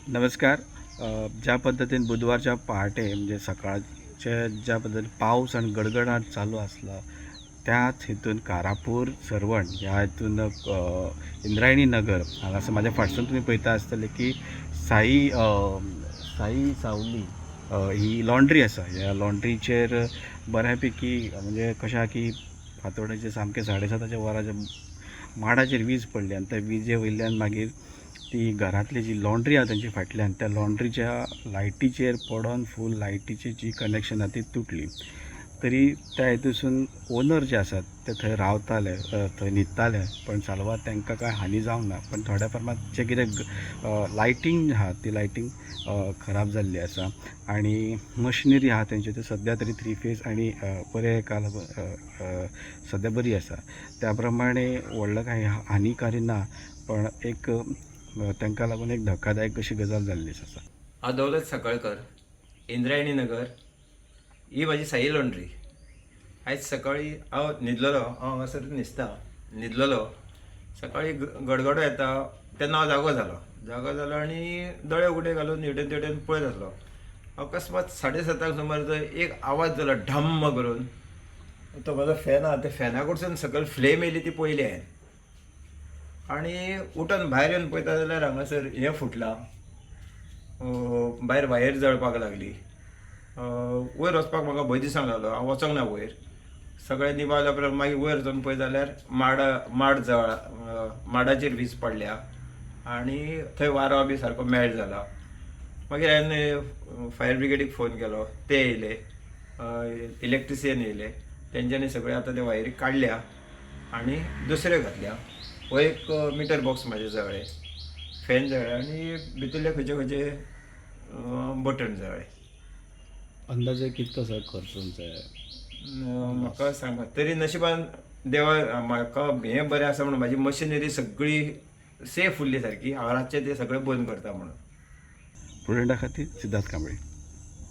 नमस्कार. ज्या पद्धतीने बुधवारच्या पहाटे म्हणजे सकाळच्या ज्या पद्धतीने पाऊस आणि गडगडाट चालू असला, त्याच हेतून कारापूर सरवण ह्या हेतून इंद्रायणी नगर हांगा असं माझ्या फाटसून तुम्ही पळयता आसतले की साई सावली ही लॉन्ड्री आसा. ह्या लॉन्ड्रीचेर बऱ्यापैकी म्हणजे कशें आहा की फांतोडेचे सामके 7:30 वरांच्या माडाचेर वीज पडली आणि त्या विजे वयल्यान मागीर ती घरातली जी लॉन्ड्री आहा तांचे फाटल्यान त्या लॉन्ड्रीच्या लायटीचेर पडोन फूल लायटीची जी कनेक्शन आहा ती तुटली. तरी त्या हेतूसून ओनर जे आसात ते थंय रावताले, थंय न्हिदताले, पण साल्वार तांकां कांय हानी जावंक ना. पण थोड्या प्रमाणात जे कितें लायटींग आहा ती लायटींग खराब जाल्ली आसा आणि मशिनरी आहा तेंची ती सद्या तरी 3 फेज आणि बरे हेका लागून सद्या बरी आसा. त्या प्रमाणे व्हडलो कांय हानिकारी ना, पण एक तांकां लागून एक धक्कादायक अशी गजाल जाल्लीच आसा. हांव दौलत सकळकर, इंद्रायणी नगर, ही म्हाजी साई लॉन्ड्री. आयज सकाळीं हांव न्हिदलोलो, हांव हांगासर न्हिदता, न्हिदलोलो. सकाळीं गडगडो येता तेन्ना हांव जागो जालो आनी दोळे उगडे घालून हेवटेन तेवटेन पळयत आसलो. अकस्मात 7:30 सुमार थंय एक आवाज जालो ढम्म करून. तो म्हाजो फॅन आहा त्या फॅना कडसून सकयल फ्लेम येयली ती पळयली हांवें. आनी उठून भायर येवन पळयता जाल्यार हांगासर हें फुटलां, भायर वायर जळपाक लागली. वयर वचपाक म्हाका भंय दिसंक लागलो, हांव वचोंक ना वयर. सगळें निबावल्या उपरांत मागीर वयर वचून पळयत जाल्यार माडाचेर वीज पडल्या आनी थंय वारो बी सारको मेल्ट जाला. मागीर हांवें फायर ब्रिगेडीक फोन केलो, ते येयले, इलेक्ट्रिसियन येयले. तेंच्यांनी सगळे आतां ते वायरी काडल्या आनी दुसऱ्यो घातल्या. हो एक मिटर बॉक्स म्हाजे जळ्ळे, फॅन जळ्ळे आनी भितरले खंयचे बटन जळ्ळे. अंदाजे कितको असो खर्च म्हाका सांगा तरी नशिबान देवा म्हाका हें बरें आसा म्हणून म्हाजी मशिनरी सगळी सेफ उरली सारकी. हांव रातचें तें सगळें बंद करता म्हणून. प्रुडंटा खातीर सिद्धार्थ कांबळे.